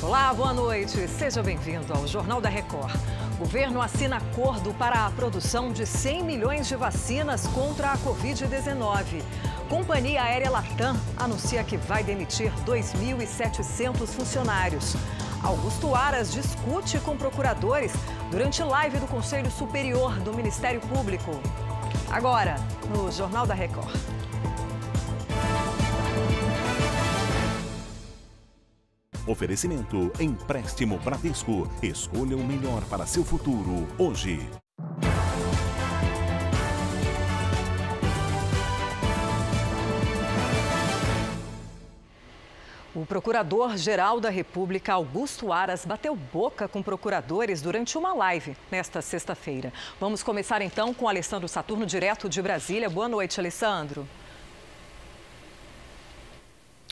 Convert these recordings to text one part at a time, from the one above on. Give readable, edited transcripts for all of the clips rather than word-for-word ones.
Olá, boa noite. Seja bem-vindo ao Jornal da Record. O governo assina acordo para a produção de 100 milhões de vacinas contra a Covid-19. Companhia aérea Latam anuncia que vai demitir 2.700 funcionários. Augusto Aras discute com procuradores durante live do Conselho Superior do Ministério Público. Agora, no Jornal da Record. Oferecimento Empréstimo Bradesco. Escolha o melhor para seu futuro hoje. O Procurador-Geral da República, Augusto Aras, bateu boca com procuradores durante uma live nesta sexta-feira. Vamos começar então com Alessandro Saturno, direto de Brasília. Boa noite, Alessandro.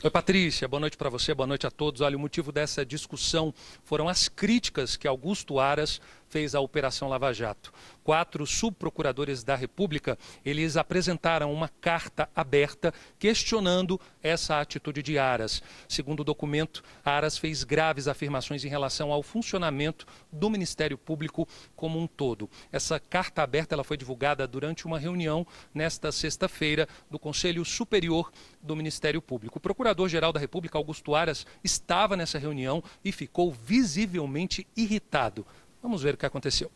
Oi, Patrícia. Boa noite para você, boa noite a todos. Olha, o motivo dessa discussão foram as críticas que Augusto Aras fez à Operação Lava Jato. 4 subprocuradores da República, eles apresentaram uma carta aberta questionando essa atitude de Aras. Segundo o documento, Aras fez graves afirmações em relação ao funcionamento do Ministério Público como um todo. Essa carta aberta ela foi divulgada durante uma reunião nesta sexta-feira do Conselho Superior do Ministério Público. O Procurador-Geral da República, Augusto Aras, estava nessa reunião e ficou visivelmente irritado. Vamos ver o que aconteceu.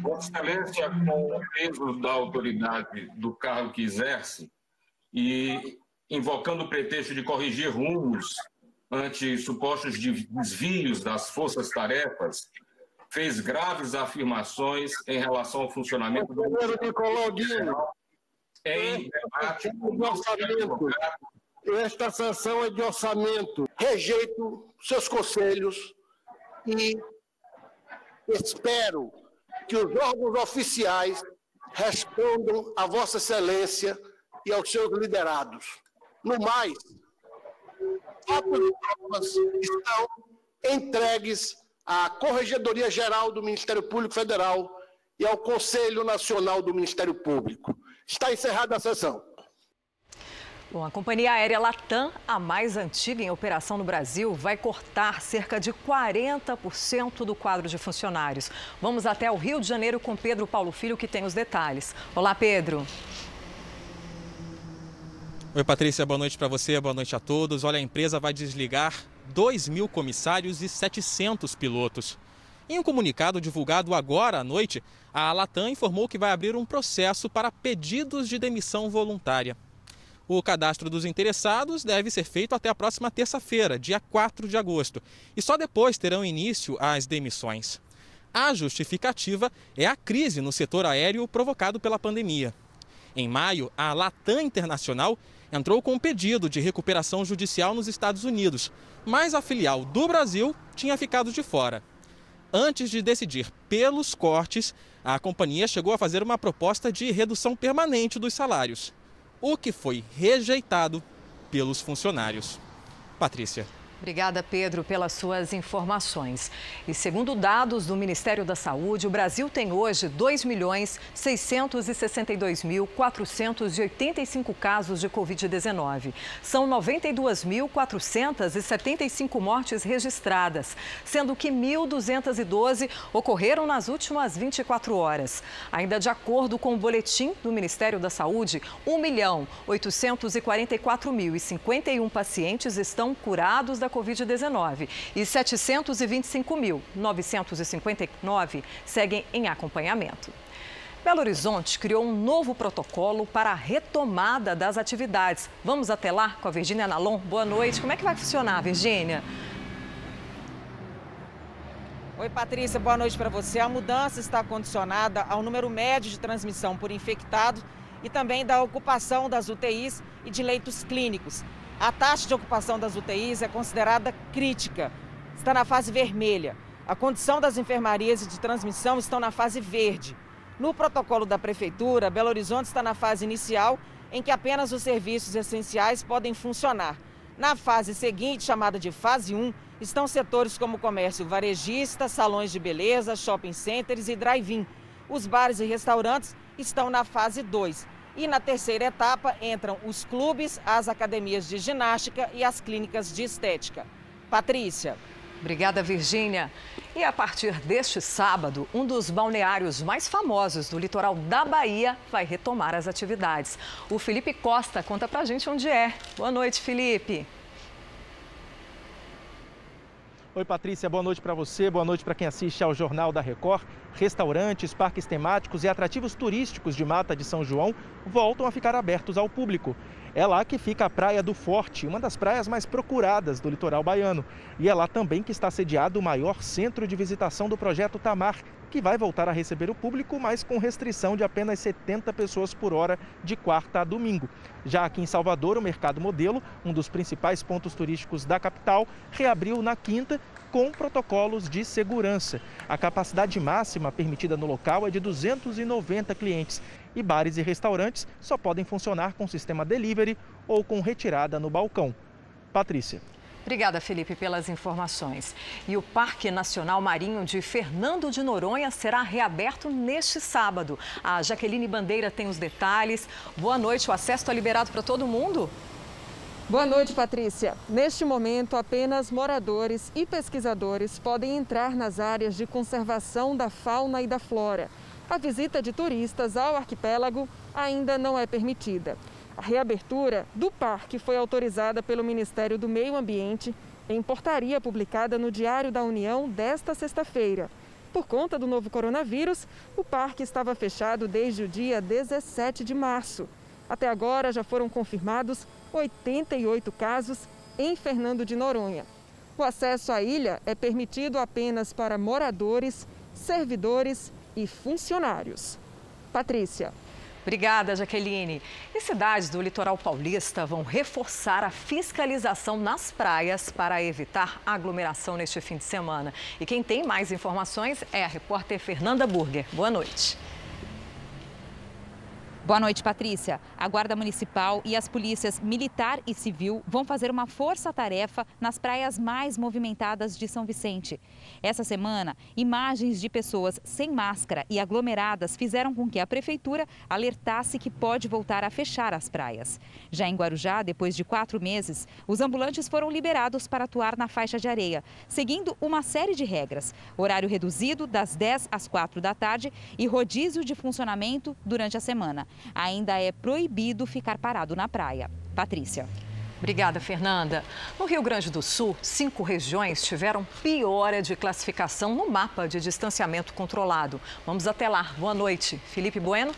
Vossa Excelência, com o peso da autoridade do cargo que exerce e invocando o pretexto de corrigir rumos ante supostos desvios das forças-tarefas, fez graves afirmações em relação ao funcionamento do em debate de orçamento. Esta sanção é de orçamento. Rejeito seus conselhos e espero que os órgãos oficiais respondam a Vossa Excelência e aos seus liderados. No mais, fatos e provas estão entregues à Corregedoria Geral do Ministério Público Federal e ao Conselho Nacional do Ministério Público. Está encerrada a sessão. Bom, a companhia aérea Latam, a mais antiga em operação no Brasil, vai cortar cerca de 40% do quadro de funcionários. Vamos até o Rio de Janeiro com Pedro Paulo Filho, que tem os detalhes. Olá, Pedro. Oi, Patrícia, boa noite para você, boa noite a todos. Olha, a empresa vai desligar 2.000 comissários e 700 pilotos. Em um comunicado divulgado agora à noite, a Latam informou que vai abrir um processo para pedidos de demissão voluntária. O cadastro dos interessados deve ser feito até a próxima terça-feira, dia 4 de agosto, e só depois terão início as demissões. A justificativa é a crise no setor aéreo provocado pela pandemia. Em maio, a Latam Internacional entrou com um pedido de recuperação judicial nos Estados Unidos, mas a filial do Brasil tinha ficado de fora. Antes de decidir pelos cortes, a companhia chegou a fazer uma proposta de redução permanente dos salários, o que foi rejeitado pelos funcionários. Patrícia. Obrigada, Pedro, pelas suas informações. E segundo dados do Ministério da Saúde, o Brasil tem hoje 2.662.485 casos de Covid-19. São 92.475 mortes registradas, sendo que 1.212 ocorreram nas últimas 24 horas. Ainda de acordo com o boletim do Ministério da Saúde, 1.844.051 pacientes estão curados da Covid-19 e 725.959 seguem em acompanhamento. Belo Horizonte criou um novo protocolo para a retomada das atividades. Vamos até lá com a Virgínia Nalon. Boa noite. Como é que vai funcionar, Virgínia? Oi, Patrícia. Boa noite para você. A mudança está condicionada ao número médio de transmissão por infectado e também da ocupação das UTIs e de leitos clínicos. A taxa de ocupação das UTIs é considerada crítica, está na fase vermelha. A condição das enfermarias e de transmissão estão na fase verde. No protocolo da Prefeitura, Belo Horizonte está na fase inicial, em que apenas os serviços essenciais podem funcionar. Na fase seguinte, chamada de fase 1, estão setores como comércio varejista, salões de beleza, shopping centers e drive-in. Os bares e restaurantes estão na fase 2. E na terceira etapa entram os clubes, as academias de ginástica e as clínicas de estética. Patrícia. Obrigada, Virgínia. E a partir deste sábado, um dos balneários mais famosos do litoral da Bahia vai retomar as atividades. O Felipe Costa conta pra gente onde é. Boa noite, Felipe. Oi, Patrícia, boa noite para você, boa noite para quem assiste ao Jornal da Record. Restaurantes, parques temáticos e atrativos turísticos de Mata de São João voltam a ficar abertos ao público. É lá que fica a Praia do Forte, uma das praias mais procuradas do litoral baiano. E é lá também que está sediado o maior centro de visitação do projeto Tamar, que vai voltar a receber o público, mas com restrição de apenas 70 pessoas por hora, de quarta a domingo. Já aqui em Salvador, o Mercado Modelo, um dos principais pontos turísticos da capital, reabriu na quinta com protocolos de segurança. A capacidade máxima permitida no local é de 290 clientes. E bares e restaurantes só podem funcionar com sistema delivery ou com retirada no balcão. Patrícia. Obrigada, Felipe, pelas informações. E o Parque Nacional Marinho de Fernando de Noronha será reaberto neste sábado. A Jaqueline Bandeira tem os detalhes. Boa noite, o acesso está liberado para todo mundo? Boa noite, Patrícia. Neste momento, apenas moradores e pesquisadores podem entrar nas áreas de conservação da fauna e da flora. A visita de turistas ao arquipélago ainda não é permitida. A reabertura do parque foi autorizada pelo Ministério do Meio Ambiente em portaria publicada no Diário da União desta sexta-feira. Por conta do novo coronavírus, o parque estava fechado desde o dia 17 de março. Até agora já foram confirmados 88 casos em Fernando de Noronha. O acesso à ilha é permitido apenas para moradores, servidores e funcionários. Patrícia. Obrigada, Jaqueline. E cidades do litoral paulista vão reforçar a fiscalização nas praias para evitar aglomeração neste fim de semana. E quem tem mais informações é a repórter Fernanda Burger. Boa noite. Boa noite, Patrícia. A Guarda Municipal e as polícias militar e civil vão fazer uma força-tarefa nas praias mais movimentadas de São Vicente. Essa semana, imagens de pessoas sem máscara e aglomeradas fizeram com que a prefeitura alertasse que pode voltar a fechar as praias. Já em Guarujá, depois de 4 meses, os ambulantes foram liberados para atuar na faixa de areia, seguindo uma série de regras. Horário reduzido das 10 às 4 da tarde e rodízio de funcionamento durante a semana. Ainda é proibido ficar parado na praia. Patrícia. Obrigada, Fernanda. No Rio Grande do Sul, 5 regiões tiveram piora de classificação no mapa de distanciamento controlado. Vamos até lá. Boa noite. Felipe Bueno.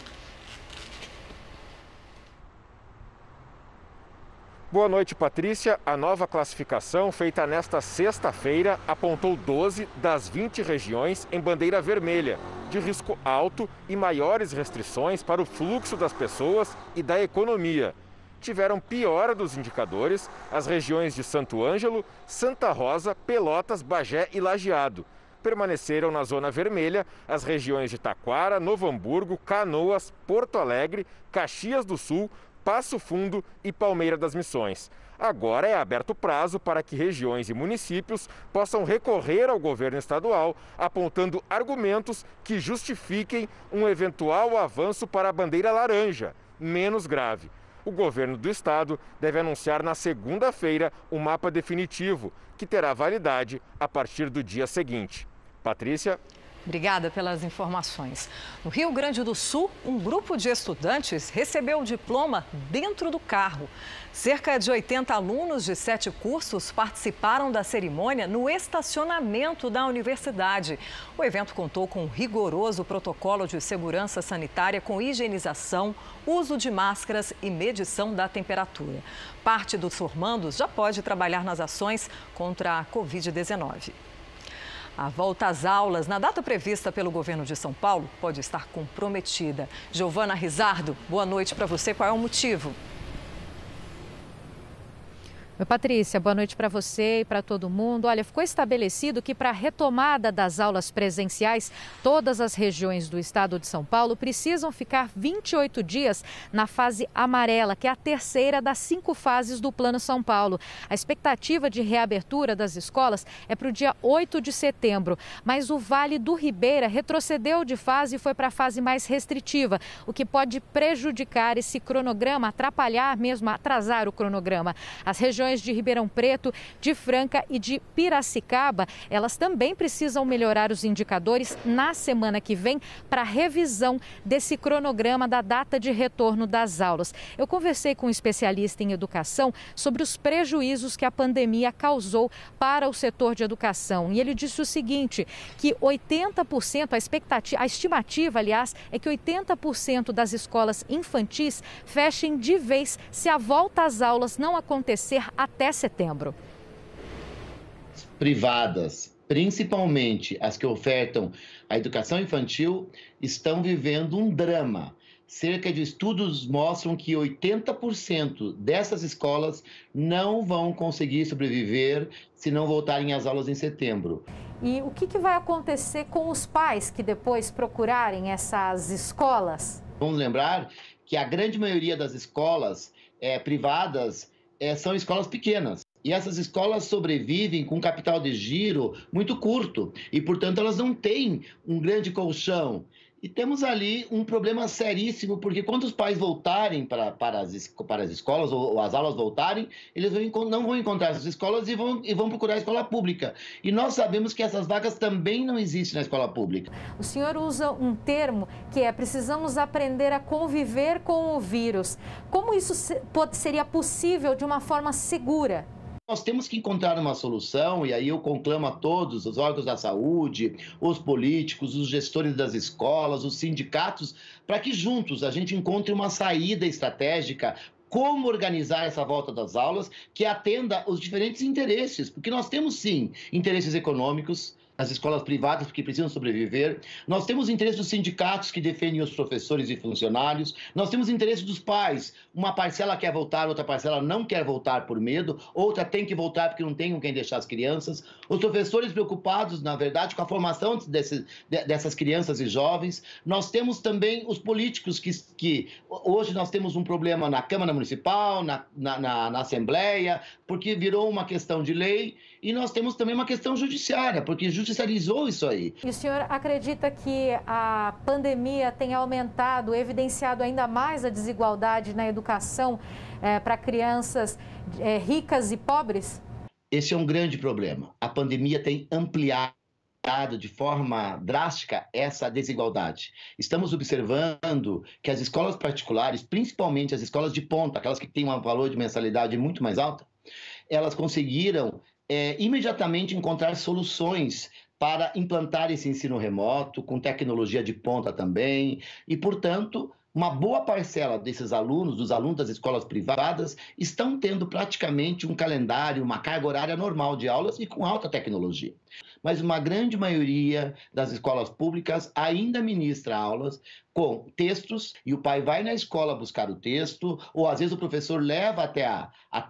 Boa noite, Patrícia. A nova classificação, feita nesta sexta-feira, apontou 12 das 20 regiões em bandeira vermelha, de risco alto e maiores restrições para o fluxo das pessoas e da economia. Tiveram piora dos indicadores as regiões de Santo Ângelo, Santa Rosa, Pelotas, Bagé e Lajeado. Permaneceram na zona vermelha as regiões de Taquara, Novo Hamburgo, Canoas, Porto Alegre, Caxias do Sul, Passo Fundo e Palmeira das Missões. Agora é aberto o prazo para que regiões e municípios possam recorrer ao governo estadual, apontando argumentos que justifiquem um eventual avanço para a bandeira laranja, menos grave. O governo do estado deve anunciar na segunda-feira o mapa definitivo, que terá validade a partir do dia seguinte. Patrícia. Obrigada pelas informações. No Rio Grande do Sul, um grupo de estudantes recebeu o diploma dentro do carro. Cerca de 80 alunos de 7 cursos participaram da cerimônia no estacionamento da universidade. O evento contou com um rigoroso protocolo de segurança sanitária com higienização, uso de máscaras e medição da temperatura. Parte dos formandos já pode trabalhar nas ações contra a Covid-19. A volta às aulas, na data prevista pelo governo de São Paulo, pode estar comprometida. Giovana Rizardo, boa noite para você. Qual é o motivo? Oi, Patrícia, boa noite para você e para todo mundo. Olha, ficou estabelecido que para a retomada das aulas presenciais, todas as regiões do estado de São Paulo precisam ficar 28 dias na fase amarela, que é a terceira das 5 fases do Plano São Paulo. A expectativa de reabertura das escolas é para o dia 8 de setembro, mas o Vale do Ribeira retrocedeu de fase e foi para a fase mais restritiva, o que pode prejudicar esse cronograma, atrapalhar mesmo, atrasar o cronograma. As regiões regiões de Ribeirão Preto, de Franca e de Piracicaba, elas também precisam melhorar os indicadores na semana que vem para revisão desse cronograma da data de retorno das aulas. Eu conversei com um especialista em educação sobre os prejuízos que a pandemia causou para o setor de educação. E ele disse o seguinte, que 80%, a estimativa, aliás, é que 80% das escolas infantis fechem de vez se a volta às aulas não acontecer até setembro. Privadas, principalmente as que ofertam a educação infantil, estão vivendo um drama. Cerca de estudos mostram que 80% dessas escolas não vão conseguir sobreviver se não voltarem às aulas em setembro. E o que vai acontecer com os pais que depois procurarem essas escolas? Vamos lembrar que a grande maioria das escolas privadas são escolas pequenas. E essas escolas sobrevivem com um capital de giro muito curto e, portanto, elas não têm um grande colchão. E temos ali um problema seríssimo, porque quando os pais voltarem para as escolas, ou as aulas voltarem, eles não vão encontrar essas escolas e vão procurar a escola pública. E nós sabemos que essas vagas também não existem na escola pública. O senhor usa um termo que é: precisamos aprender a conviver com o vírus. Como isso seria possível de uma forma segura? Nós temos que encontrar uma solução, e aí eu conclamo a todos, os órgãos da saúde, os políticos, os gestores das escolas, os sindicatos, para que juntos a gente encontre uma saída estratégica, como organizar essa volta das aulas que atenda os diferentes interesses, porque nós temos sim interesses econômicos, as escolas privadas, porque precisam sobreviver. Nós temos interesse dos sindicatos que defendem os professores e funcionários. Nós temos interesse dos pais. Uma parcela quer voltar, outra parcela não quer voltar por medo. Outra tem que voltar porque não tem com quem deixar as crianças. Os professores preocupados, na verdade, com a formação dessas crianças e jovens. Nós temos também os políticos que hoje nós temos um problema na Câmara Municipal, na Assembleia, porque virou uma questão de lei. E nós temos também uma questão judiciária, porque judicializou isso aí. E o senhor acredita que a pandemia tem aumentado, evidenciado ainda mais a desigualdade na educação para crianças ricas e pobres? Esse é um grande problema. A pandemia tem ampliado de forma drástica essa desigualdade. Estamos observando que as escolas particulares, principalmente as escolas de ponta, aquelas que têm um valor de mensalidade muito mais alto, elas conseguiram imediatamente encontrar soluções para implantar esse ensino remoto, com tecnologia de ponta também, e, portanto, uma boa parcela desses alunos, dos alunos das escolas privadas, estão tendo praticamente um calendário, uma carga horária normal de aulas e com alta tecnologia. Mas uma grande maioria das escolas públicas ainda ministra aulas com textos e o pai vai na escola buscar o texto, ou às vezes o professor leva até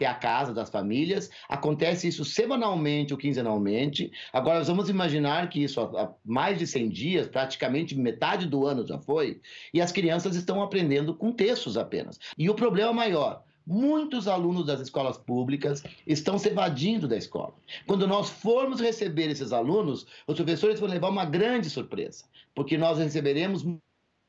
a casa das famílias. Acontece isso semanalmente ou quinzenalmente. Agora, nós vamos imaginar que isso há mais de 100 dias, praticamente metade do ano já foi, e as crianças estão aprendendo com textos apenas. E o problema maior: muitos alunos das escolas públicas estão se evadindo da escola. Quando nós formos receber esses alunos, os professores vão levar uma grande surpresa, porque nós receberemos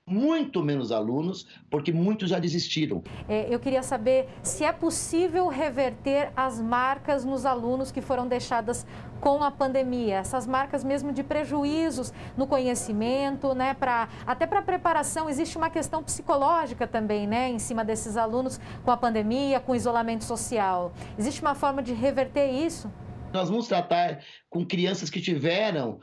muito menos alunos, porque muitos já desistiram. Eu queria saber se é possível reverter as marcas nos alunos que foram deixadas com a pandemia, essas marcas mesmo de prejuízos no conhecimento, né, até para a preparação. Existe uma questão psicológica também, né, em cima desses alunos com a pandemia, com o isolamento social. Existe uma forma de reverter isso? Nós vamos tratar com crianças que tiveram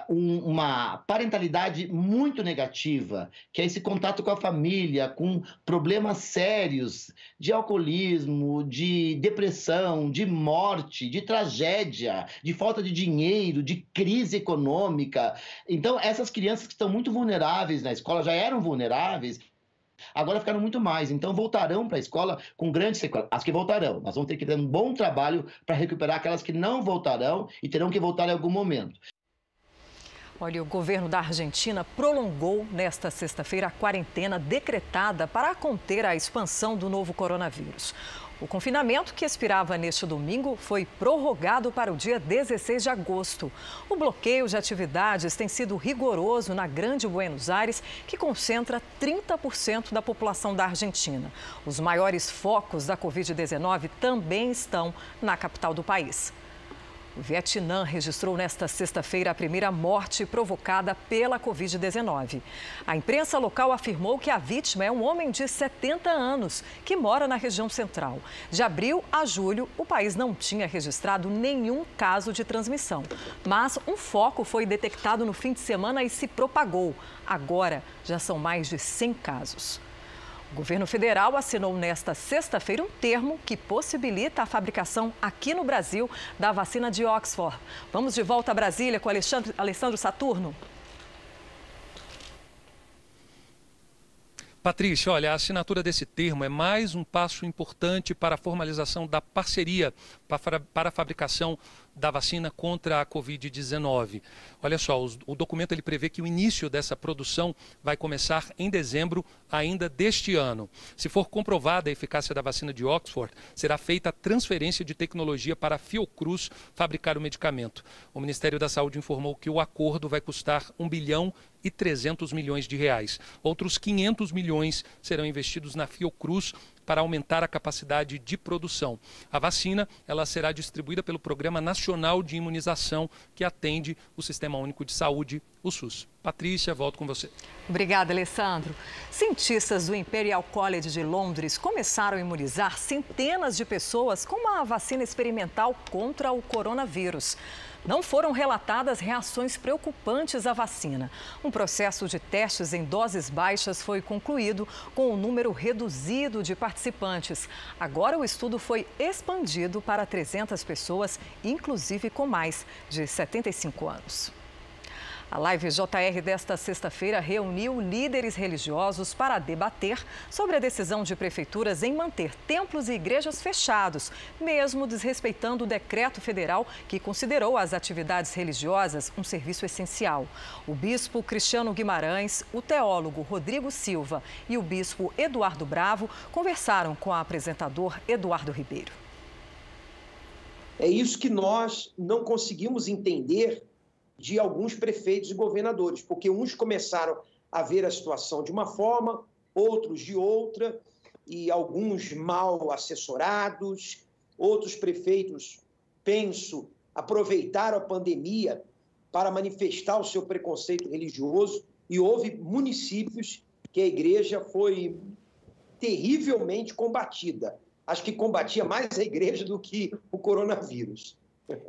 uma parentalidade muito negativa, que é esse contato com a família, com problemas sérios de alcoolismo, de depressão, de morte, de tragédia, de falta de dinheiro, de crise econômica. Então, essas crianças que estão muito vulneráveis na escola, já eram vulneráveis, agora ficaram muito mais. Então, voltarão para a escola com grandes sequelas. As que voltarão, nós vamos ter que ter um bom trabalho para recuperar aquelas que não voltarão e terão que voltar em algum momento. Olha, o governo da Argentina prolongou nesta sexta-feira a quarentena decretada para conter a expansão do novo coronavírus. O confinamento, que expirava neste domingo, foi prorrogado para o dia 16 de agosto. O bloqueio de atividades tem sido rigoroso na Grande Buenos Aires, que concentra 30% da população da Argentina. Os maiores focos da Covid-19 também estão na capital do país. O Vietnã registrou nesta sexta-feira a primeira morte provocada pela Covid-19. A imprensa local afirmou que a vítima é um homem de 70 anos, que mora na região central. De abril a julho, o país não tinha registrado nenhum caso de transmissão. Mas um foco foi detectado no fim de semana e se propagou. Agora, já são mais de 100 casos. O governo federal assinou nesta sexta-feira um termo que possibilita a fabricação aqui no Brasil da vacina de Oxford. Vamos de volta a Brasília com Alessandro Saturno. Patrícia, olha, a assinatura desse termo é mais um passo importante para a formalização da parceria para a fabricação da vacina contra a Covid-19. Olha só, o documento ele prevê que o início dessa produção vai começar em dezembro ainda deste ano. Se for comprovada a eficácia da vacina de Oxford, será feita a transferência de tecnologia para a Fiocruz fabricar o medicamento. O Ministério da Saúde informou que o acordo vai custar R$ 1 bilhão e 300 milhões de reais. Outros 500 milhões serão investidos na Fiocruz para aumentar a capacidade de produção. A vacina ela será distribuída pelo Programa Nacional de Imunização, que atende o Sistema Único de Saúde, o SUS. Patrícia, volto com você. Obrigada, Alessandro. Cientistas do Imperial College de Londres começaram a imunizar centenas de pessoas com uma vacina experimental contra o coronavírus. Não foram relatadas reações preocupantes à vacina. Um processo de testes em doses baixas foi concluído com um número reduzido de participantes. Agora o estudo foi expandido para 300 pessoas, inclusive com mais de 75 anos. A Live JR desta sexta-feira reuniu líderes religiosos para debater sobre a decisão de prefeituras em manter templos e igrejas fechados, mesmo desrespeitando o decreto federal que considerou as atividades religiosas um serviço essencial. O bispo Cristiano Guimarães, o teólogo Rodrigo Silva e o bispo Eduardo Bravo conversaram com o apresentador Eduardo Ribeiro. É isso que nós não conseguimos entender de alguns prefeitos e governadores, porque uns começaram a ver a situação de uma forma, outros de outra, e alguns mal assessorados, outros prefeitos, penso, aproveitaram a pandemia para manifestar o seu preconceito religioso, e houve municípios que a igreja foi terrivelmente combatida. Acho que combatia mais a igreja do que o coronavírus.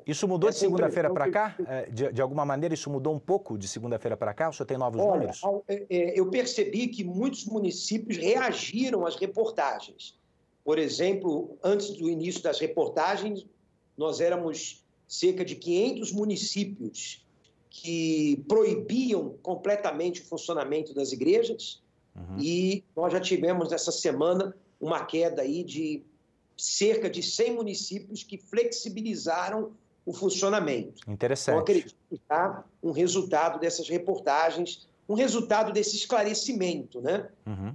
Isso mudou de segunda-feira para cá? De alguma maneira, isso mudou um pouco de segunda-feira para cá? O senhor tem novos números? Eu percebi que muitos municípios reagiram às reportagens. Por exemplo, antes do início das reportagens, nós éramos cerca de 500 municípios que proibiam completamente o funcionamento das igrejas. E nós já tivemos, nessa semana, uma queda aí de cerca de 100 municípios que flexibilizaram o funcionamento. Interessante. Então, acredito que há um resultado dessas reportagens, um resultado desse esclarecimento, né?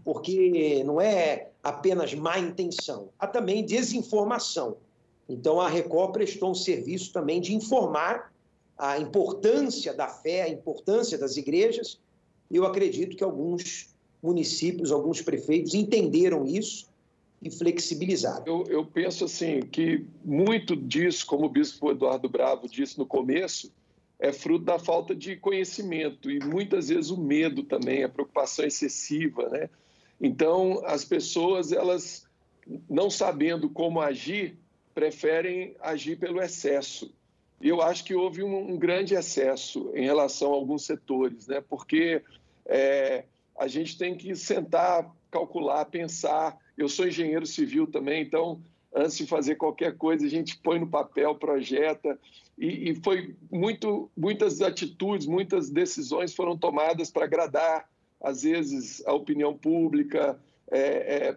Porque não é apenas má intenção, há também desinformação. Então, a Record prestou um serviço também de informar a importância da fé, a importância das igrejas. Eu acredito que alguns municípios, alguns prefeitos entenderam isso e flexibilizaram. Eu penso assim que muito disso, como o bispo Eduardo Bravo disse no começo, é fruto da falta de conhecimento e muitas vezes o medo também, a preocupação excessiva, né? Então, as pessoas, elas não sabendo como agir, preferem agir pelo excesso. E eu acho que houve um grande excesso em relação a alguns setores, né? Porque a gente tem que sentar, calcular, pensar. Eu sou engenheiro civil também, então, antes de fazer qualquer coisa, a gente põe no papel, projeta, e foi muitas atitudes, muitas decisões foram tomadas para agradar, às vezes, a opinião pública,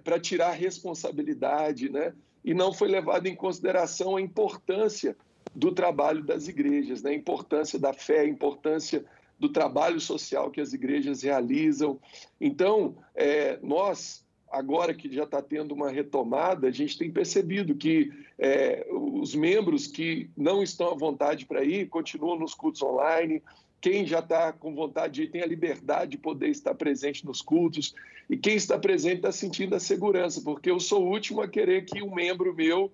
para tirar a responsabilidade, né? E não foi levado em consideração a importância do trabalho das igrejas, né? A importância da fé, a importância do trabalho social que as igrejas realizam. Então, nós, agora que já está tendo uma retomada, a gente tem percebido que os membros que não estão à vontade para ir continuam nos cultos online. Quem já está com vontade de ir tem a liberdade de poder estar presente nos cultos. E quem está presente está sentindo a segurança, porque eu sou o último a querer que um membro meu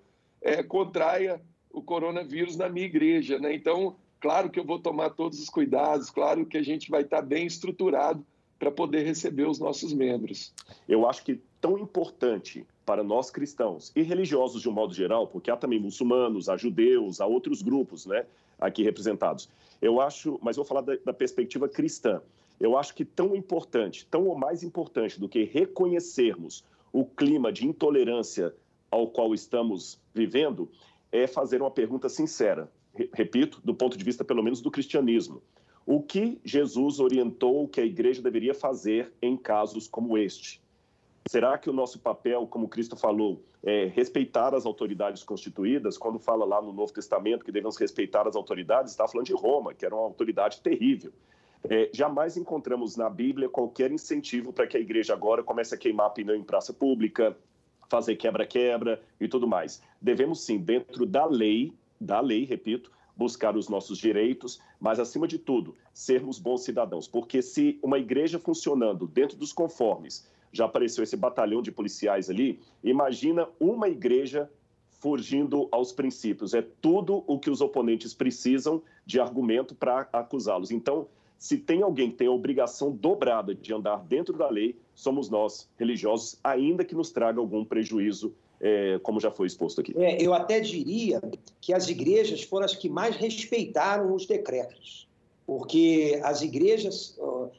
contraia o coronavírus na minha igreja, né? Então, claro que eu vou tomar todos os cuidados, claro que a gente vai estar bem estruturado para poder receber os nossos membros. Eu acho que tão importante para nós cristãos e religiosos de um modo geral, porque há também muçulmanos, há judeus, há outros grupos, né, aqui representados. Eu acho, mas vou falar da perspectiva cristã. Eu acho que tão importante, tão ou mais importante do que reconhecermos o clima de intolerância ao qual estamos vivendo, é fazer uma pergunta sincera. Repito, do ponto de vista, pelo menos, do cristianismo. O que Jesus orientou que a igreja deveria fazer em casos como este? Será que o nosso papel, como Cristo falou, é respeitar as autoridades constituídas? Quando fala lá no Novo Testamento que devemos respeitar as autoridades, está falando de Roma, que era uma autoridade terrível. Jamais encontramos na Bíblia qualquer incentivo para que a igreja agora comece a queimar pneu em praça pública, fazer quebra-quebra e tudo mais. Devemos, sim, dentro da lei, repito, buscar os nossos direitos, mas, acima de tudo, sermos bons cidadãos. Porque se uma igreja funcionando dentro dos conformes, já apareceu esse batalhão de policiais ali, imagina uma igreja fugindo aos princípios. É tudo o que os oponentes precisam de argumento para acusá-los. Então, se tem alguém que tem a obrigação dobrada de andar dentro da lei, somos nós, religiosos, ainda que nos traga algum prejuízo, como já foi exposto aqui. Eu até diria que as igrejas foram as que mais respeitaram os decretos, porque as igrejas,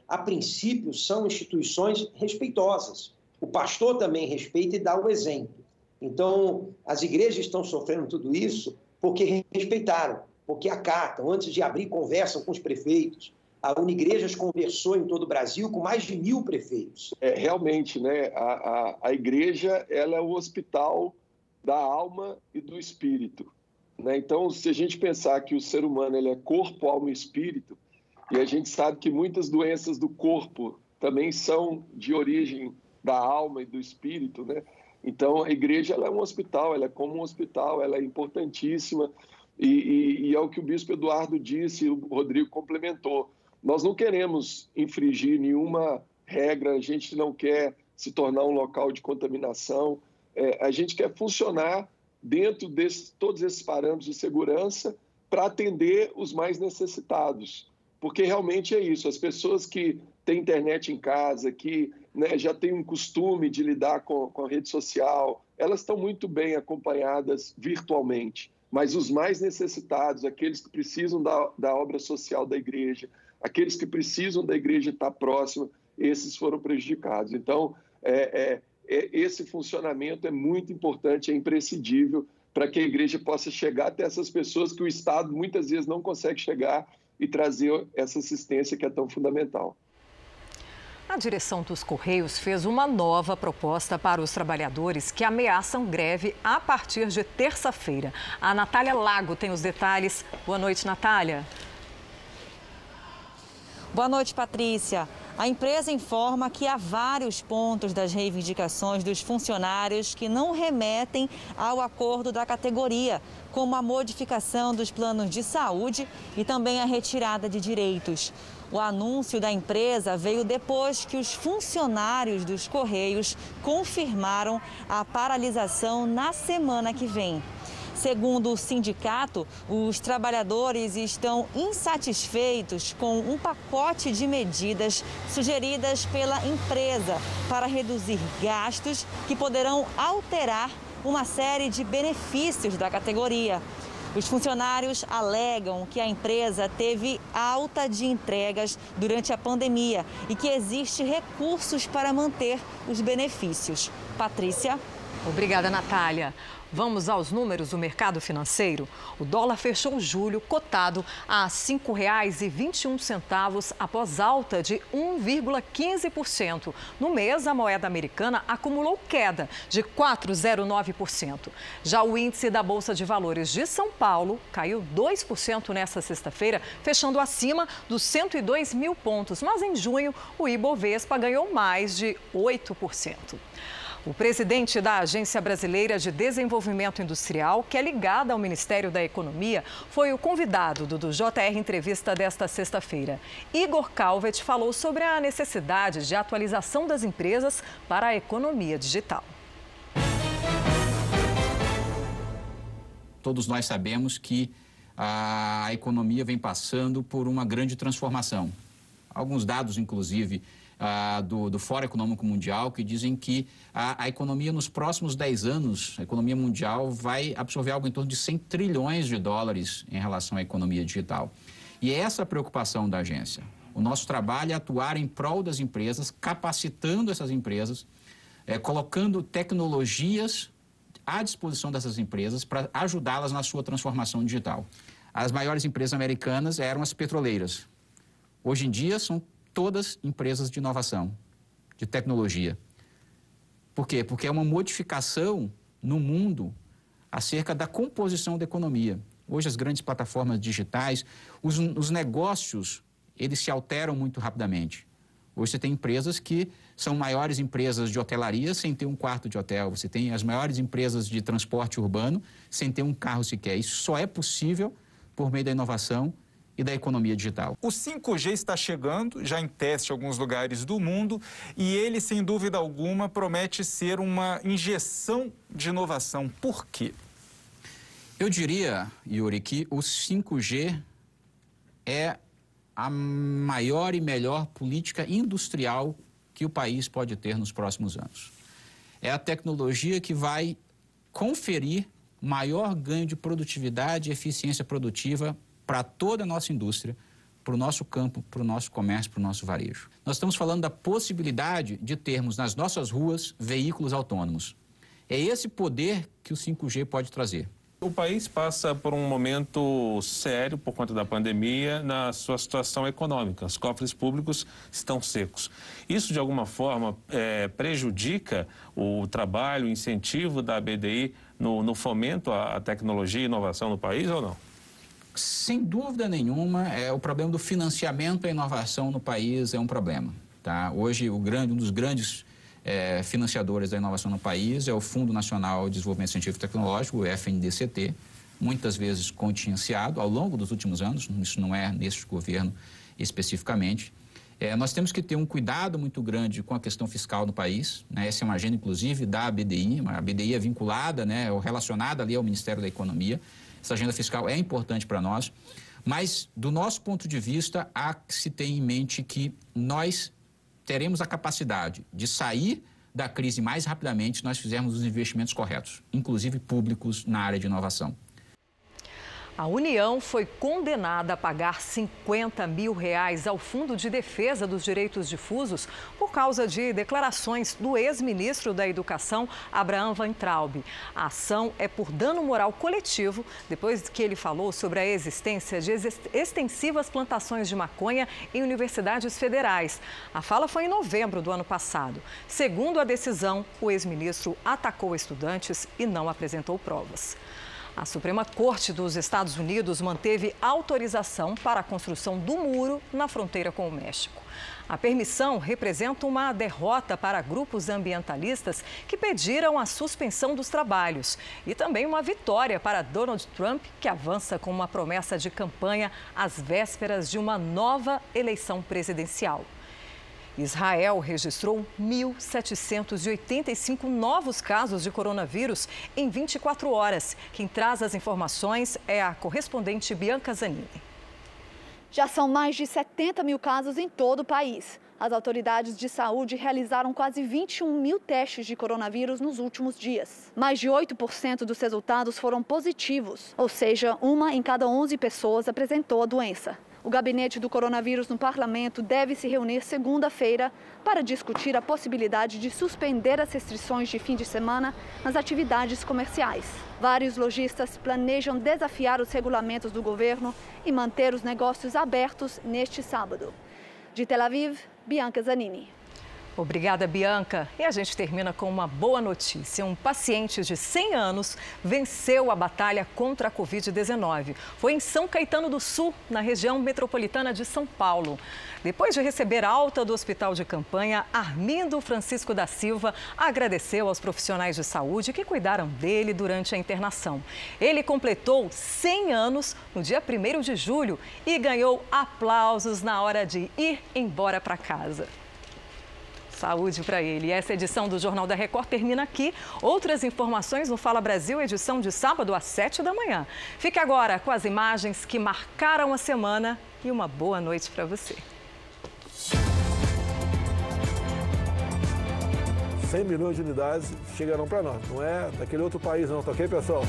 a princípio, são instituições respeitosas. O pastor também respeita e dá o exemplo. Então, as igrejas estão sofrendo tudo isso porque respeitaram, porque acatam. Antes de abrir, conversam com os prefeitos. A Unigrejas conversou em todo o Brasil com mais de 1.000 prefeitos. Realmente, né? A igreja, ela é o hospital da alma e do espírito, né? Então, se a gente pensar que o ser humano ele é corpo, alma e espírito, e a gente sabe que muitas doenças do corpo também são de origem da alma e do espírito, né? Então, a igreja ela é um hospital, ela é como um hospital, ela é importantíssima. E é o que o bispo Eduardo disse e o Rodrigo complementou. Nós não queremos infringir nenhuma regra, a gente não quer se tornar um local de contaminação, a gente quer funcionar dentro de todos esses parâmetros de segurança para atender os mais necessitados. Porque realmente é isso, as pessoas que têm internet em casa, que, né, já têm um costume de lidar com a rede social, elas estão muito bem acompanhadas virtualmente. Mas os mais necessitados, aqueles que precisam da obra social da igreja, aqueles que precisam da igreja estar próxima, esses foram prejudicados. Então, esse funcionamento é muito importante, é imprescindível para que a igreja possa chegar até essas pessoas que o Estado muitas vezes não consegue chegar e trazer essa assistência que é tão fundamental. A direção dos Correios fez uma nova proposta para os trabalhadores que ameaçam greve a partir de terça-feira. A Natália Lago tem os detalhes. Boa noite, Natália. Boa noite, Patrícia. A empresa informa que há vários pontos das reivindicações dos funcionários que não remetem ao acordo da categoria, como a modificação dos planos de saúde e também a retirada de direitos. O anúncio da empresa veio depois que os funcionários dos Correios confirmaram a paralisação na semana que vem. Segundo o sindicato, os trabalhadores estão insatisfeitos com um pacote de medidas sugeridas pela empresa para reduzir gastos que poderão alterar uma série de benefícios da categoria. Os funcionários alegam que a empresa teve alta de entregas durante a pandemia e que existe recursos para manter os benefícios. Patrícia. Obrigada, Natália. Vamos aos números do mercado financeiro. O dólar fechou julho cotado a R$ 5,21 após alta de 1,15%. No mês, a moeda americana acumulou queda de 4,09%. Já o índice da Bolsa de Valores de São Paulo caiu 2% nesta sexta-feira, fechando acima dos 102 mil pontos. Mas em junho, o Ibovespa ganhou mais de 8%. O presidente da Agência Brasileira de Desenvolvimento Industrial, que é ligada ao Ministério da Economia, foi o convidado do JR Entrevista desta sexta-feira. Igor Calvet falou sobre a necessidade de atualização das empresas para a economia digital. Todos nós sabemos que a economia vem passando por uma grande transformação. Alguns dados, inclusive, do Fórum Econômico Mundial, que dizem que a economia nos próximos 10 anos, a economia mundial vai absorver algo em torno de 100 trilhões de dólares em relação à economia digital. E é essa a preocupação da agência. O nosso trabalho é atuar em prol das empresas, capacitando essas empresas, colocando tecnologias à disposição dessas empresas para ajudá-las na sua transformação digital. As maiores empresas americanas eram as petroleiras. Hoje em dia são todas empresas de inovação, de tecnologia. Por quê? Porque é uma modificação no mundo acerca da composição da economia. Hoje as grandes plataformas digitais, os negócios, eles se alteram muito rapidamente. Hoje você tem empresas que são maiores empresas de hotelaria sem ter um quarto de hotel. Você tem as maiores empresas de transporte urbano sem ter um carro sequer. Isso só é possível por meio da inovação e da economia digital. O 5G está chegando, já em teste em alguns lugares do mundo, e ele, sem dúvida alguma, promete ser uma injeção de inovação. Por quê? Eu diria, Yuri, que o 5G é a maior e melhor política industrial que o país pode ter nos próximos anos. É a tecnologia que vai conferir maior ganho de produtividade e eficiência produtiva para toda a nossa indústria, para o nosso campo, para o nosso comércio, para o nosso varejo. Nós estamos falando da possibilidade de termos nas nossas ruas veículos autônomos. É esse poder que o 5G pode trazer. O país passa por um momento sério por conta da pandemia na sua situação econômica. Os cofres públicos estão secos. Isso, de alguma forma, prejudica o trabalho, o incentivo da BDI no fomento à tecnologia e inovação no país ou não? Sem dúvida nenhuma, o problema do financiamento à inovação no país é um problema. Tá? Hoje, um dos grandes financiadores da inovação no país é o Fundo Nacional de Desenvolvimento Científico e Tecnológico, o FNDCT, muitas vezes contingenciado ao longo dos últimos anos, isso não é neste governo especificamente. Nós temos que ter um cuidado muito grande com a questão fiscal no país, né? Essa é uma agenda, inclusive, da BDI, a BDI é vinculada, né, ou relacionada ali ao Ministério da Economia. Essa agenda fiscal é importante para nós, mas, do nosso ponto de vista, há que se ter em mente que nós teremos a capacidade de sair da crise mais rapidamente se nós fizermos os investimentos corretos, inclusive públicos na área de inovação. A União foi condenada a pagar R$50 mil ao Fundo de Defesa dos Direitos Difusos por causa de declarações do ex-ministro da Educação, Abraham Weintraub. A ação é por dano moral coletivo, depois que ele falou sobre a existência de extensivas plantações de maconha em universidades federais. A fala foi em novembro do ano passado. Segundo a decisão, o ex-ministro atacou estudantes e não apresentou provas. A Suprema Corte dos Estados Unidos manteve autorização para a construção do muro na fronteira com o México. A permissão representa uma derrota para grupos ambientalistas que pediram a suspensão dos trabalhos e também uma vitória para Donald Trump, que avança com uma promessa de campanha às vésperas de uma nova eleição presidencial. Israel registrou 1.785 novos casos de coronavírus em 24 horas. Quem traz as informações é a correspondente Bianca Zanini. Já são mais de 70 mil casos em todo o país. As autoridades de saúde realizaram quase 21 mil testes de coronavírus nos últimos dias. Mais de 8% dos resultados foram positivos, ou seja, 1 em cada 11 pessoas apresentou a doença. O gabinete do coronavírus no parlamento deve se reunir segunda-feira para discutir a possibilidade de suspender as restrições de fim de semana nas atividades comerciais. Vários lojistas planejam desafiar os regulamentos do governo e manter os negócios abertos neste sábado. De Tel Aviv, Bianca Zanini. Obrigada, Bianca. E a gente termina com uma boa notícia. Um paciente de 100 anos venceu a batalha contra a Covid-19. Foi em São Caetano do Sul, na região metropolitana de São Paulo. Depois de receber alta do hospital de campanha, Armindo Francisco da Silva agradeceu aos profissionais de saúde que cuidaram dele durante a internação. Ele completou 100 anos no dia 1º de julho e ganhou aplausos na hora de ir embora para casa. Saúde para ele. Essa edição do Jornal da Record termina aqui. Outras informações no Fala Brasil, edição de sábado às 7 da manhã. Fique agora com as imagens que marcaram a semana e uma boa noite para você. 100 milhões de unidades chegarão para nós. Não é daquele outro país não, tá ok, pessoal?